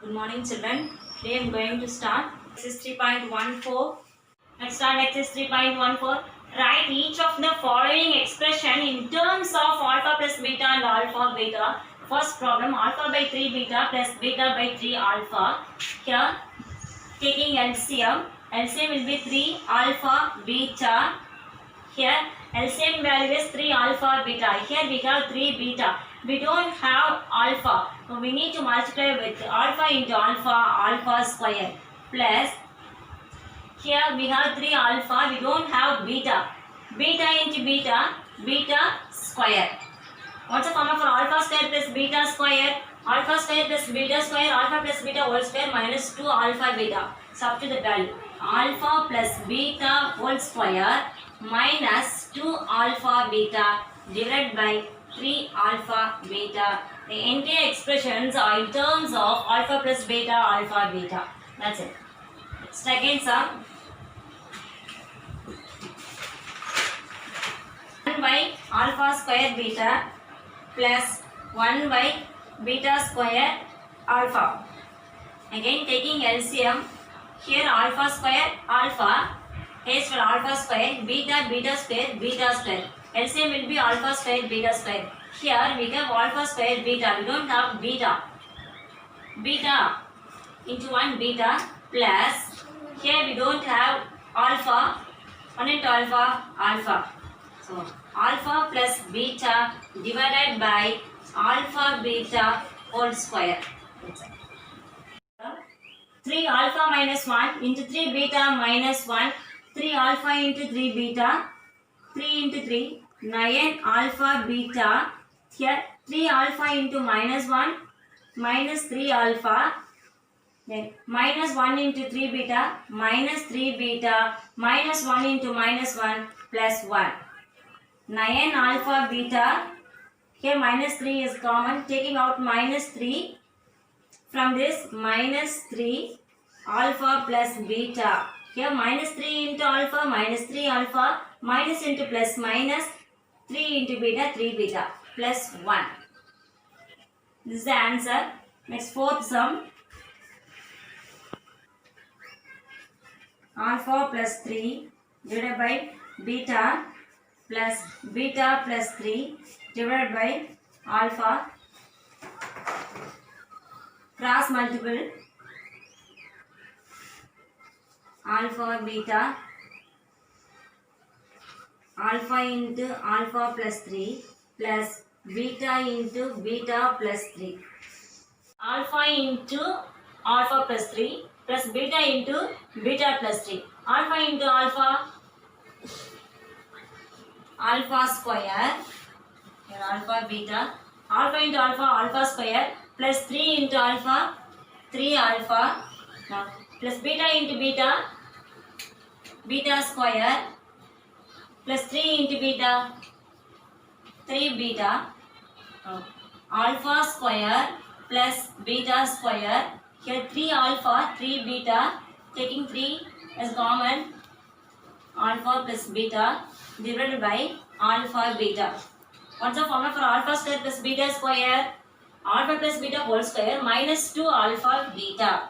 Good morning, children. Today I am going to start exercise 3.14. Let's start exercise 3.14. Write each of the following expression in terms of alpha plus beta and alpha beta. First problem, alpha by 3 beta plus beta by 3 alpha. Here, taking LCM. LCM will be 3 alpha beta. Here LCM value is 3 alpha beta. Here we have 3 beta. We don't have alpha. So we need to multiply with alpha into alpha square. Plus here we have 3 alpha. We don't have beta. Beta into beta square. What's the formula for alpha square plus beta square? Alpha square plus beta square, alpha plus beta whole square minus 2 alpha beta. Substitute the value. Alpha plus beta whole square minus 2 alpha beta divided by 3 alpha beta. The entire expressions are in terms of alpha plus beta. That's it. Second sum. 1 by alpha square beta plus 1 by beta square alpha. Again taking LCM. Here alpha square alpha. H for alpha square, beta square. LCM will be alpha square, beta square. Here we have alpha square, beta. We don't have beta. Beta into 1 beta plus, here we don't have alpha, 1 into alpha. So, alpha plus beta divided by alpha beta whole square. 3 alpha minus 1 into 3 beta minus 1. 3 alpha into 3 beta, 3 into 3, 9 alpha beta. Here 3 alpha into minus 1, minus 3 alpha. Then minus 1 into 3 beta, minus 3 beta, minus 1 into minus 1, plus 1. 9 alpha beta. Here minus 3 is common. Taking out minus 3. From this minus 3 alpha plus beta. Here minus 3 into alpha, minus 3 alpha, minus into plus minus, 3 into beta, 3 beta, plus 1. This is the answer. Next fourth sum. Alpha plus 3 divided by beta plus 3 divided by alpha. Cross multiple. Alpha beta, alpha into alpha plus 3 plus beta into beta plus 3. Alpha into alpha plus 3 plus beta into beta plus 3. Alpha into alpha square, here alpha beta, alpha into alpha square plus 3 into alpha, 3 alpha. Now plus beta into beta square plus 3 into beta, 3 beta. Alpha square plus beta square. Here 3 alpha, 3 beta. Taking 3 as common. Alpha plus beta divided by alpha beta. What's the formula for alpha square plus beta square? Alpha plus beta whole square minus 2 alpha beta.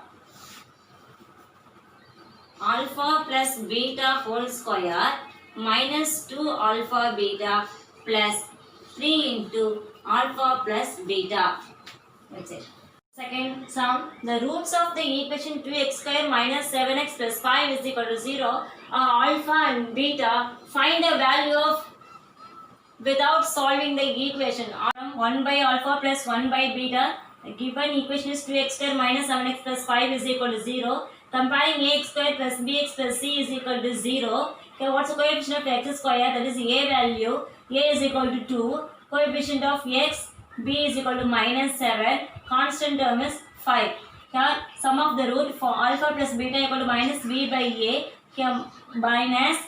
Alpha plus beta whole square minus 2 alpha beta plus 3 into alpha plus beta. That's it. Second sum. The roots of the equation 2x square minus 7x plus 5 is equal to 0 are alpha and beta. Find the value of without solving the equation. 1 by alpha plus 1 by beta. The given equation is 2x square minus 7x plus 5 is equal to 0. Comparing ax square plus bx plus c is equal to 0. Here what's the coefficient of x square? That is a value. A is equal to 2. Coefficient of x, b is equal to minus 7. Constant term is 5. Here sum of the root for alpha plus beta equal to minus b by a. Here minus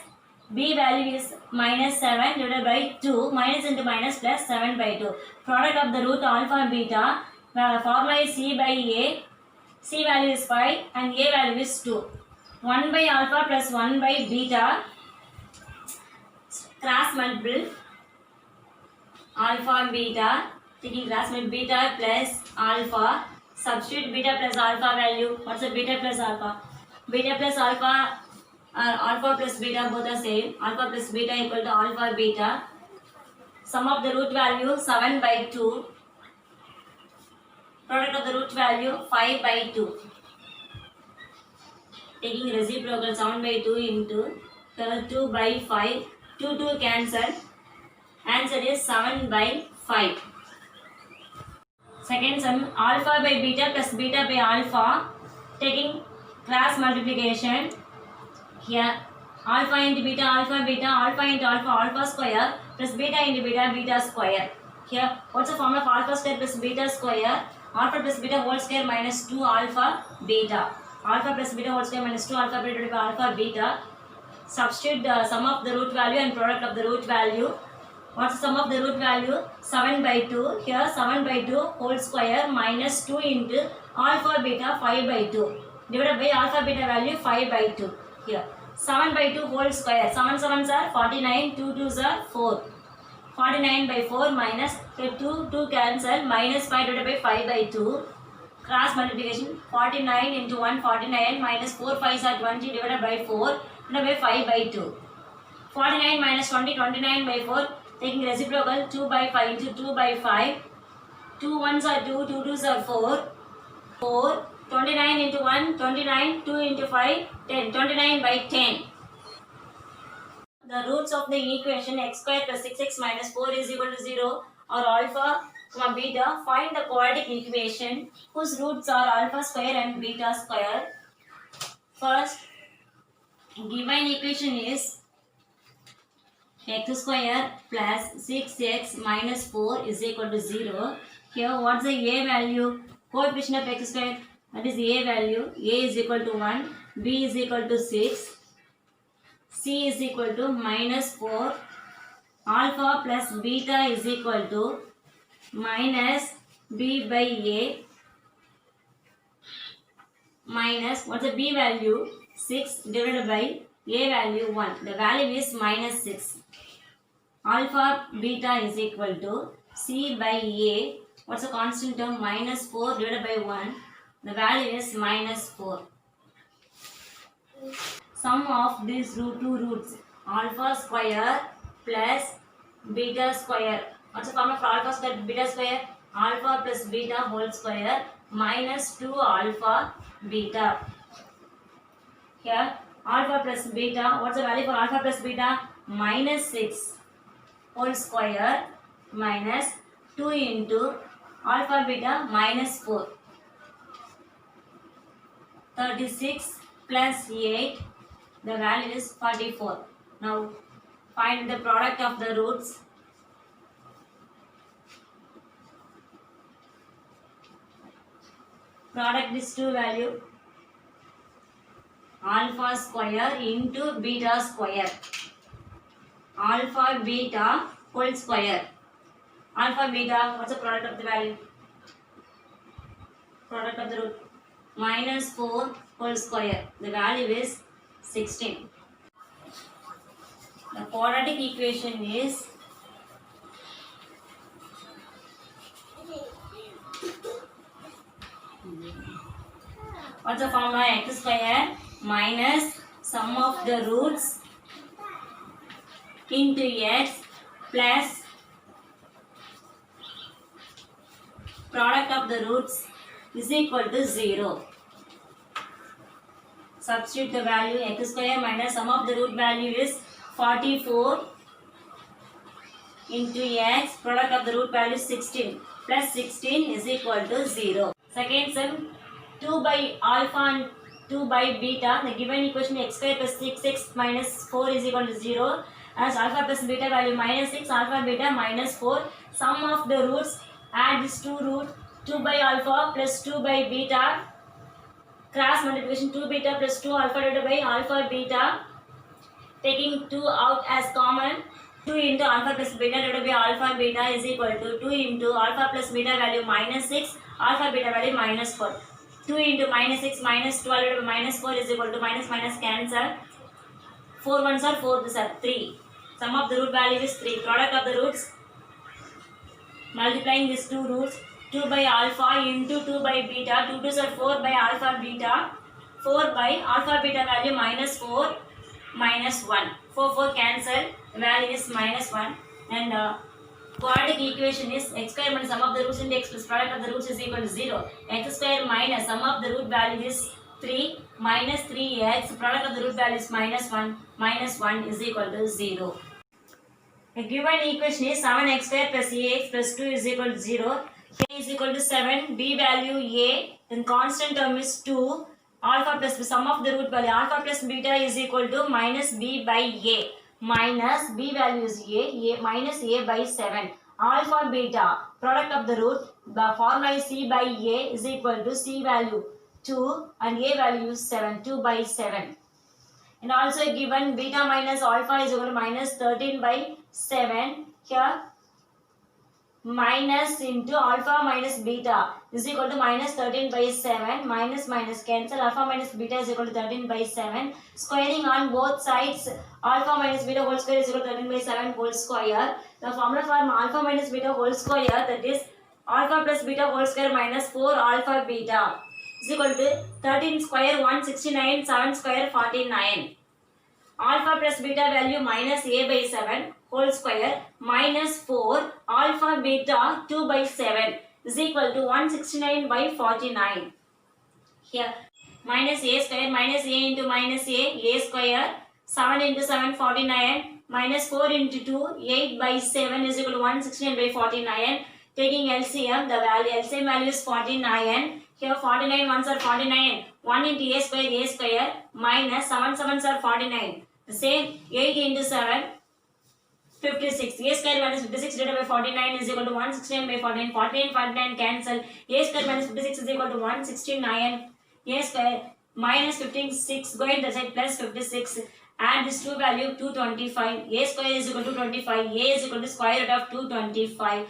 b value is minus 7 divided by 2. Minus into minus plus 7 by 2. Product of the root alpha and beta. Formula is c by a. C value is 5 and A value is 2. 1 by alpha plus 1 by beta. Cross multiple. Alpha beta. Taking cross multiple beta plus alpha. Substitute beta plus alpha value. What's the beta plus alpha? Beta plus alpha, alpha plus beta both are same. Alpha plus beta equal to alpha beta. Sum of the root value 7 by 2. Product of the root value 5 by 2. Taking reciprocal 7 by 2 into 2 by 5. 2 cancel. Answer is 7 by 5. Second sum, alpha by beta plus beta by alpha. Taking cross multiplication. Here alpha into beta, alpha into alpha, alpha square plus beta into beta, beta square. Here what's the formula of alpha square plus beta square? Alpha plus beta whole square minus 2 alpha beta. Alpha plus beta whole square minus 2 alpha beta divided by alpha beta. Substitute the sum of the root value and product of the root value. What's the sum of the root value? 7 by 2. Here 7 by 2 whole square minus 2 into alpha beta 5 by 2 divided by alpha beta value 5 by 2. Here 7 by 2 whole square. 7 7s are 49, 2 2s are 4. 49 by 4 minus 2 cancel minus 5 divided by 5 by 2. Cross multiplication 49 into 1 49 minus 4 5s are 20 divided by 4 divided by 5 by 2. 49 minus 20 29 by 4. Taking reciprocal 2 by 5 into 2 by 5. 2 1s are 2, 2 2s are 4. 4. 29 into 1, 29, 2 into 5, 10. 29 by 10. The roots of the equation x square plus 6x minus 4 is equal to 0 are alpha, beta. Find the quadratic equation whose roots are alpha square and beta square. First, given equation is x square plus 6x minus 4 is equal to 0. Here what's the a value? Coefficient of x square, that is a value. A is equal to 1, b is equal to 6, c is equal to minus 4, alpha plus beta is equal to minus b by a minus, what's the b value? 6 divided by a value 1. The value is minus 6. Alpha beta is equal to c by a. What's the constant term? Minus 4 divided by 1. The value is minus 4. Sum of these two roots, alpha square plus beta square. What's the formula for alpha square beta square? Alpha plus beta whole square minus 2 alpha beta. Here alpha plus beta. What's the value for alpha plus beta? Minus 6 whole square minus 2 into alpha beta minus 4. 36 plus 8. The value is 44. Now find the product of the roots. Product is 2 value. Alpha square into beta square. Alpha beta whole square. Alpha beta, what's the product of the value? Product of the root. Minus 4 whole square. The value is 16. The quadratic equation is what's the formula? X square minus sum of the roots into x plus product of the roots is equal to 0. Substitute the value x square minus sum of the root value is 44 into x, product of the root value is 16 plus 16 is equal to 0. Second sum, 2 by alpha and 2 by beta. The given equation x square plus 6x minus 4 is equal to 0. As alpha plus beta value minus 6, alpha beta minus 4. Sum of the roots, add these two roots, 2 by alpha plus 2 by beta. Cross multiplication 2 beta plus 2 alpha divided by alpha beta. Taking 2 out as common. 2 into alpha plus beta divided by alpha beta is equal to 2 into alpha plus beta value minus 6, alpha beta value minus 4. 2 into minus 6 minus 12 divided by minus 4 is equal to minus minus cancel. 4 ones are 4, these are 3. Sum of the root value is 3. Product of the roots, multiplying these two roots, 2 by alpha into 2 by beta. 2 2s are 4 by alpha beta. 4 by alpha beta value minus 4 minus 1. 4 4 cancel. The value is minus 1. And quadratic equation is x square minus sum of the roots into x plus product of the roots is equal to 0. X square minus sum of the root value is 3 minus 3x. Product of the root value is minus 1. Minus 1 is equal to 0. A given equation is 7x square plus ax plus 2 is equal to 0. A is equal to 7, b value a, then constant term is 2, alpha plus the sum of the root value, alpha plus beta is equal to minus b by a, minus b value is a minus a by 7, alpha beta, product of the root, the formula is c by a is equal to c value 2 and a value is 7, 2 by 7. And also given beta minus alpha is equal to minus 13 by 7. Here minus into alpha minus beta is equal to minus 13 by 7. Minus minus cancel. Alpha minus beta is equal to 13 by 7. Squaring on both sides. Alpha minus beta whole square is equal to 13 by 7 whole square. The formula for alpha minus beta whole square, that is alpha plus beta whole square minus 4 alpha beta is equal to 13 square 169, 7 square 49. Alpha plus beta value minus a by 7 whole square minus 4 alpha beta 2 by 7 is equal to 169 by 49. Here minus a square minus a into minus a square, 7 into 7 49, minus 4 into 2 8 by 7 is equal to 169 by 49. Taking LCM, the LCM value is 49. Here 49 ones are 49. 1 into a square minus 7 sevens are 49. The same 8 into 7 56. A square minus 56 divided by 49 is equal to 169 by 49. 49 49 cancel. A square minus 56 is equal to 169. A square minus 56 going to the side plus 56. Add this two value 225. A square is equal to 25. A is equal to square root of 225.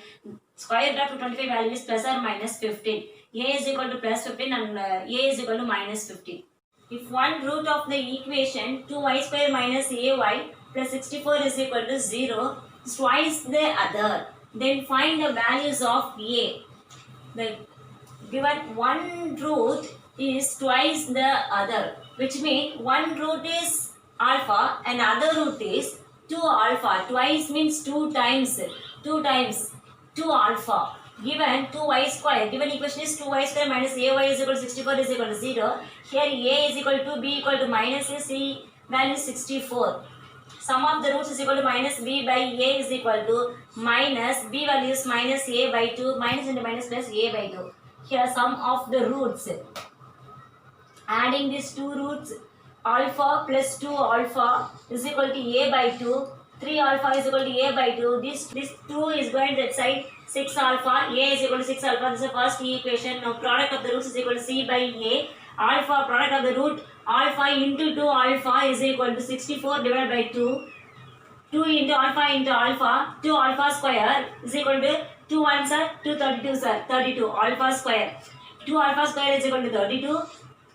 Square root of 225 value is plus or minus 15. A is equal to plus 15 and A is equal to minus 15. If one root of the equation 2y square minus ay plus 64 is equal to 0 is twice the other, then find the values of a. The given one root is twice the other, which means one root is alpha and other root is 2 alpha. Twice means 2 times 2 alpha. Given 2y square, given equation is 2y square minus ay is equal to 64 is equal to 0. Here a is equal to b equal to minus a, c value 64. Sum of the roots is equal to minus b by a is equal to minus b value is minus a by 2, minus into minus plus a by 2. Here sum of the roots. Adding these two roots, alpha plus 2 alpha is equal to a by 2. 3 alpha is equal to a by 2. This 2 is going to that side. 6 alpha, a is equal to 6 alpha. This is the first equation. Now product of the roots is equal to c by a. Alpha, product of the root, alpha into 2 alpha is equal to 64 divided by 2. 2 into alpha, 2 alpha square is equal to 2 ones are 2 32 sir, 32 alpha square. 2 alpha square is equal to 32.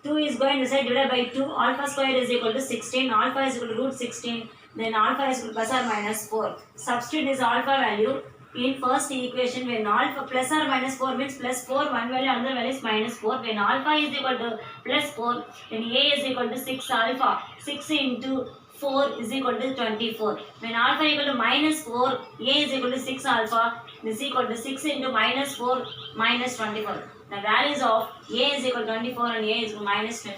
2 is going to say divided by 2. Alpha square is equal to 16. Alpha is equal to root 16. Then alpha is equal to plus or minus 4. Substitute this alpha value in first equation. When alpha plus or minus 4 means plus 4, one value, another value is minus 4. When alpha is equal to plus 4, then a is equal to 6 alpha. 6 into 4 is equal to 24. When alpha equal to minus 4, a is equal to 6 alpha is equal to 6 into minus 4 minus 24. The values of a is equal to 24 and a is minus 20.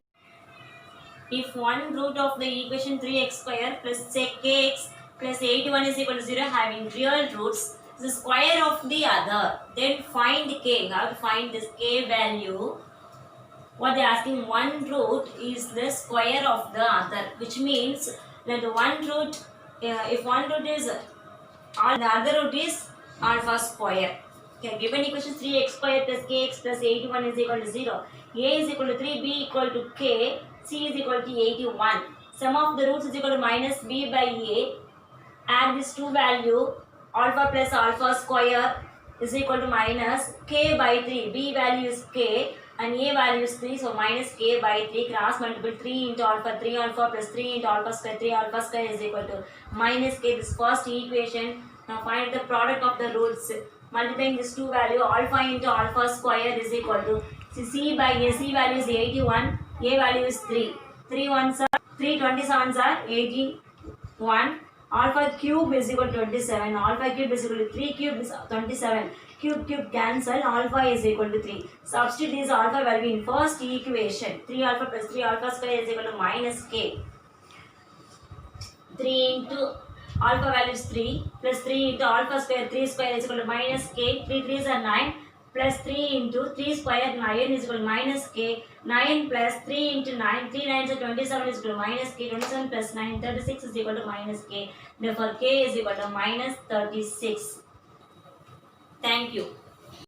If one root of the equation 3x square plus kx plus 81 is equal to 0 having real roots, the square of the other, then find k. How to find this k value? What they are asking, one root is the square of the other, which means that the one root, if one root is the other root is alpha square. Okay, given equation 3x square plus kx plus 81 is equal to 0. A is equal to 3, b equal to k, c is equal to 81. Sum of the roots is equal to minus b by a. Add this two value, alpha plus alpha square is equal to minus k by 3. B value is k and a value is 3, so minus k by 3. Cross multiple 3 into alpha, 3 alpha plus 3 into alpha square, 3 alpha square is equal to minus k. This first equation. Now find the product of the roots. multiplying this two value, alpha into alpha square is equal to C by A. C value is 81, A value is 3. 3 ones are 3 27s are 81. Alpha cube is equal to 27. Alpha cube is equal to 3 cube is 27. Cube cancel. Alpha is equal to 3. Substitute this alpha value in first equation. 3 alpha plus 3 alpha square is equal to minus k. 3 into alpha value is 3 plus 3 into alpha square 3 square is equal to minus k. 3 3s are 9 plus 3 into 3 square 9 is equal to minus k. 9 plus 3 into 9 3 9s are 27 is equal to minus k. 27 plus 9 36 is equal to minus k. Therefore k is equal to minus 36. Thank you.